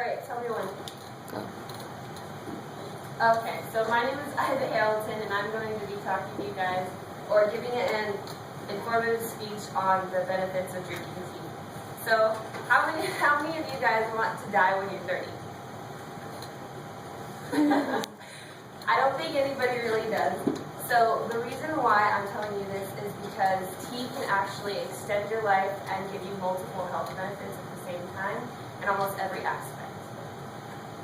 Alright, tell me when. Okay, so my name is Iva Hamilton, and I'm going to be talking to you guys, or giving an informative speech on the benefits of drinking tea. So, how many of you guys want to die when you're 30? I don't think anybody really does. So the reason why I'm telling you this is because tea can actually extend your life and give you multiple health benefits at the same time in almost every aspect.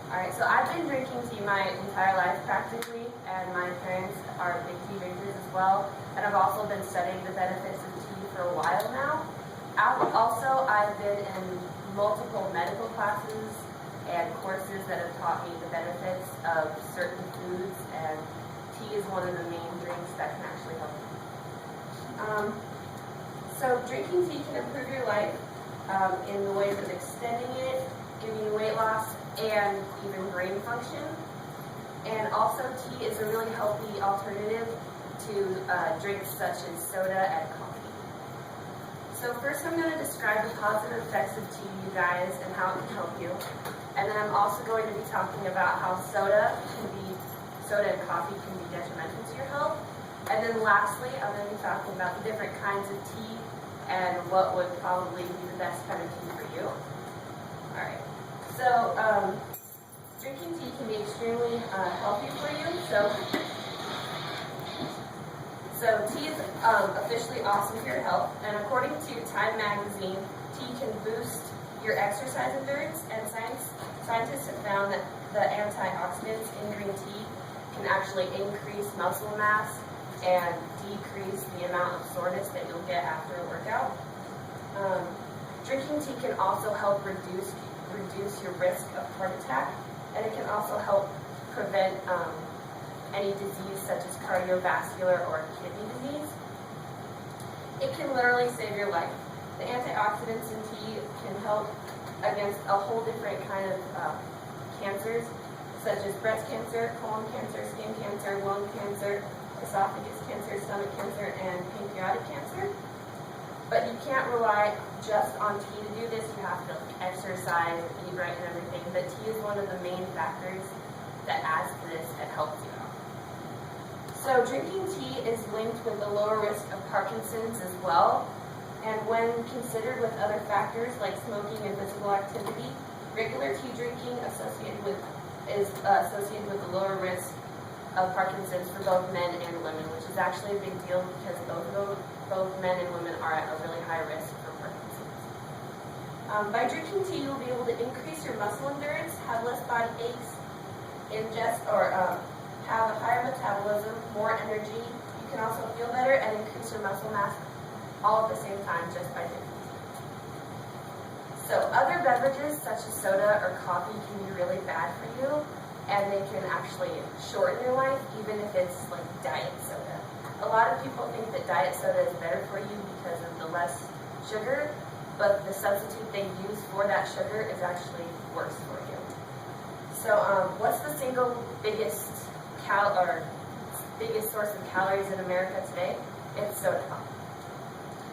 Alright, so I've been drinking tea my entire life practically, and my parents are big tea drinkers as well, and I've also been studying the benefits of tea for a while now. Also, I've been in multiple medical classes and courses that have taught me the benefits of certain foods, and tea is one of the main drinks that can actually help you. So drinking tea can improve your life in the ways of extending it, giving you weight loss, and even brain function. And also tea is a really healthy alternative to drinks such as soda and coffee. So first I'm going to describe the positive effects of tea to you guys and how it can help you. And then I'm also going to be talking about how soda and coffee can be detrimental to your health. And then lastly, I'm going to be talking about the different kinds of tea and what would probably be the best kind of tea for you. Alright, so drinking tea can be extremely healthy for you. So tea is officially awesome for your health, and according to Time magazine, tea can boost your exercise endurance, and scientists have found that the antioxidants in green tea can actually increase muscle mass and decrease the amount of soreness that you'll get after a workout. Drinking tea can also help reduce your risk of heart attack, and it can also help prevent any disease such as cardiovascular or kidney disease. It can literally save your life. The antioxidants in tea can help against a whole different kind of cancers, such as breast cancer, colon cancer, skin cancer, lung cancer, esophagus cancer, stomach cancer, and pancreatic cancer. But you can't rely just on tea to do this. You have to exercise, eat right, and everything. But tea is one of the main factors that adds to this and helps you out. So drinking tea is linked with a lower risk of Parkinson's as well. And when considered with other factors like smoking and physical activity, regular tea drinking is associated with a lower risk of Parkinson's for both men and women, which is actually a big deal because both men and women are at a really high risk for Parkinson's. By drinking tea, you'll be able to increase your muscle endurance, have less body aches, have a higher metabolism, more energy. You can also feel better and increase your muscle mass all at the same time just by drinking tea. So other beverages such as soda or coffee can be really bad for you, and they can actually shorten your life, even if it's like diet soda. A lot of people think that diet soda is better for you because of the less sugar, but the substitute they use for that sugar is actually worse for you. So what's the single biggest source of calories in America today? It's soda pop.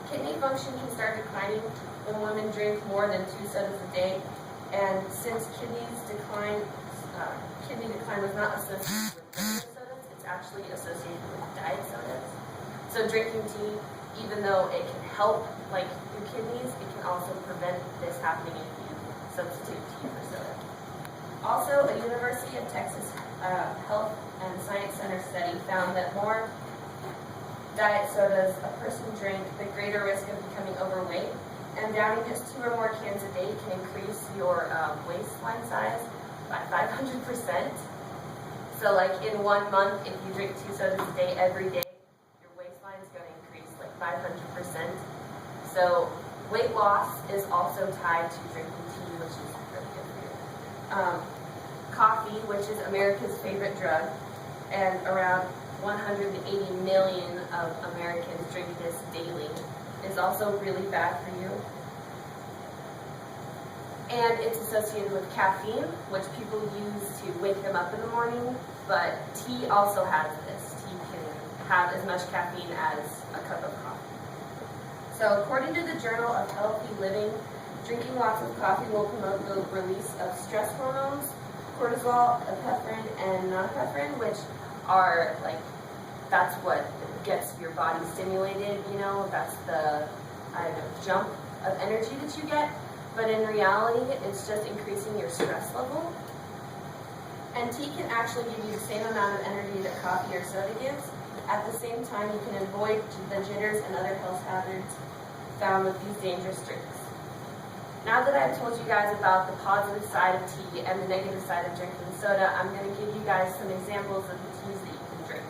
Kidney function can start declining when women drink more than 2 sodas a day, and since kidney decline was not associated with regular sodas, it's actually associated with diet sodas. So drinking tea, even though it can help like your kidneys, it can also prevent this happening if you substitute tea for soda. Also, a University of Texas Health and Science Center study found that more diet sodas a person drank, the greater risk of becoming overweight, and downing just 2 or more cans a day can increase your waistline size by 500%. So like in 1 month, if you drink 2 sodas a day every day, your waistline is going to increase like 500%. So weight loss is also tied to drinking tea, which is really good for you. Coffee, which is America's favorite drug, and around 180 million of Americans drink this daily, is also really bad for you. And it's associated with caffeine, which people use to wake them up in the morning, but tea also has this. Tea can have as much caffeine as a cup of coffee. So according to the Journal of Healthy Living, Drinking lots of coffee will promote the release of stress hormones, cortisol, epinephrine, and norepinephrine, which are like, that's what gets your body stimulated, you know, that's the, I don't know, jump of energy that you get. But in reality, it's just increasing your stress level. And tea can actually give you the same amount of energy that coffee or soda gives. At the same time, you can avoid the jitters and other health hazards found with these dangerous drinks. Now that I've told you guys about the positive side of tea and the negative side of drinking soda, I'm going to give you guys some examples of the teas that you can drink.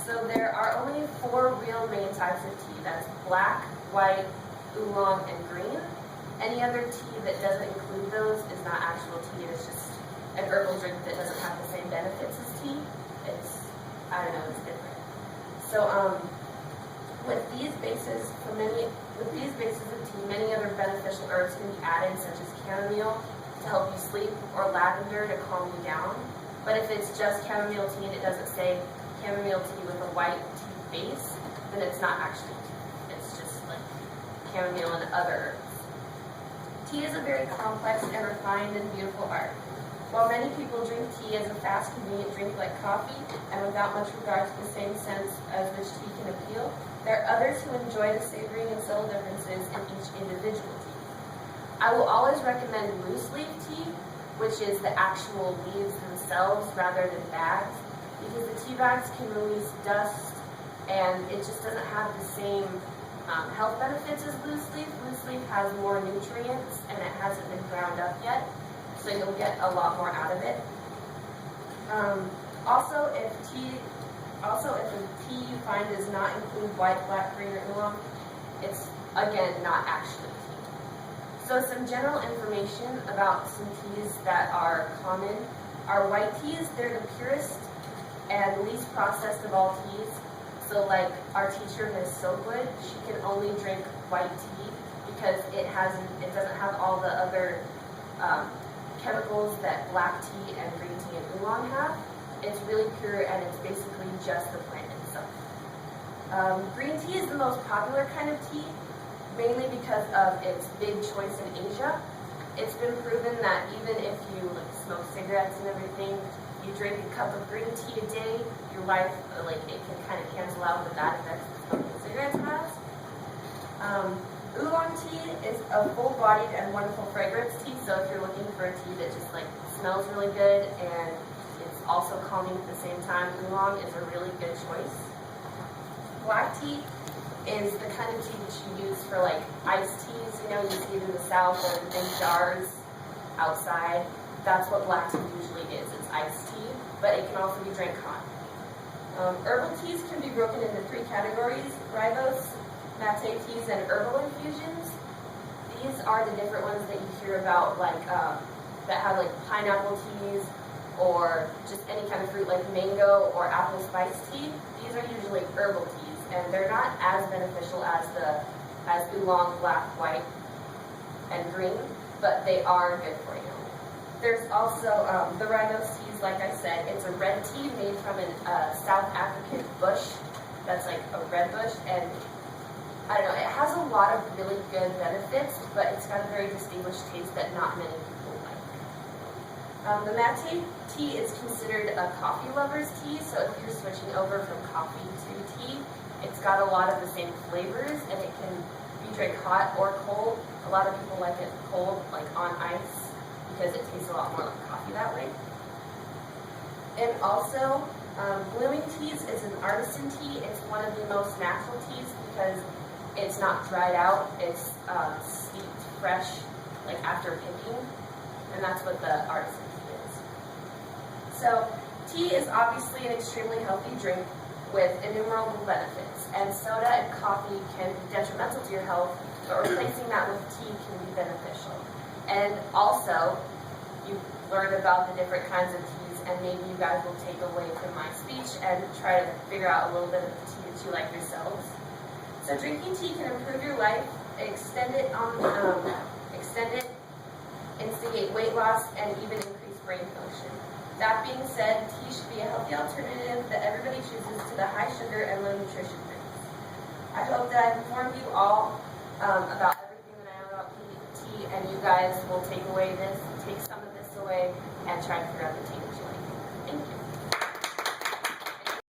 So there are only 4 real main types of tea. That's black, white, oolong, and green. Any other tea that doesn't include those is not actual tea. It's just an herbal drink that doesn't have the same benefits as tea. It's, I don't know, it's different. So with these bases of tea, many other beneficial herbs can be added, such as chamomile to help you sleep, or lavender to calm you down. But if it's just chamomile tea and it doesn't say chamomile tea with a white tea base, then it's not actually tea. It's just like chamomile and other herbs. Tea is a very complex and refined and beautiful art. While many people drink tea as a fast, convenient drink like coffee, and without much regard to the same sense as which tea can appeal, there are others who enjoy the savoring and subtle differences in each individual tea. I will always recommend loose leaf tea, which is the actual leaves themselves rather than bags, because the tea bags can release dust, and it just doesn't have the same health benefits as loose leaf. Loose leaf has more nutrients, and it hasn't been ground up yet, so you'll get a lot more out of it. Also, if the tea you find does not include white, black, green, or oolong, it's, again, not actually tea. So some general information about some teas that are common are white teas. They're the purest and least processed of all teas. So like our teacher, Ms. Silkwood, she can only drink white tea because it doesn't have all the other chemicals that black tea and green tea and oolong have. It's really pure, and it's basically just the plant itself. Green tea is the most popular kind of tea, mainly because of its big choice in Asia. It's been proven that even if you smoke cigarettes and everything, you drink a cup of green tea a day, your life, it can kind of cancel out the bad effects that smoking cigarettes has. Oolong tea is a full-bodied and wonderful fragrance tea, so if you're looking for a tea that just smells really good and it's also calming at the same time, oolong is a really good choice. Black tea is the kind of tea that you use for iced teas. You know, you see it in the South or in big jars outside. That's what black tea usually is. It's iced tea, but it can also be drank hot. Herbal teas can be broken into 3 categories: rooibos, mate teas, and herbal infusions. These are the different ones that you hear about, that have pineapple teas, or just any kind of fruit like mango or apple spice tea. These are usually herbal teas, and they're not as beneficial as oolong, black, white, and green, but they are good for you. There's also the rooibos teas, like I said. It's a red tea made from a South African bush that's like a red bush, and I don't know, it has a lot of really good benefits, but it's got a very distinguished taste that not many people like. The mate tea is considered a coffee lover's tea, so if you're switching over from coffee to tea, it's got a lot of the same flavors, and it can be drank hot or cold. A lot of people like it cold, on ice, because it tastes a lot more like coffee that way. And also, blooming teas is an artisan tea. It's one of the most natural teas because it's not dried out. It's steeped fresh, after picking, and that's what the artisan tea is. So, tea is obviously an extremely healthy drink with innumerable benefits, and soda and coffee can be detrimental to your health, but replacing that with tea can be beneficial. And also, you learned about the different kinds of teas, and maybe you guys will take away from my speech and try to figure out a little bit of the tea that you like yourselves. So drinking tea can improve your life, extend it, instigate weight loss, and even increase brain function. That being said, tea should be a healthy alternative that everybody chooses to the high sugar and low nutrition drinks. I hope that I've informed you all about everything that I know about tea and you guys will take some of this away, and try to figure out the tea that you like. Thank you.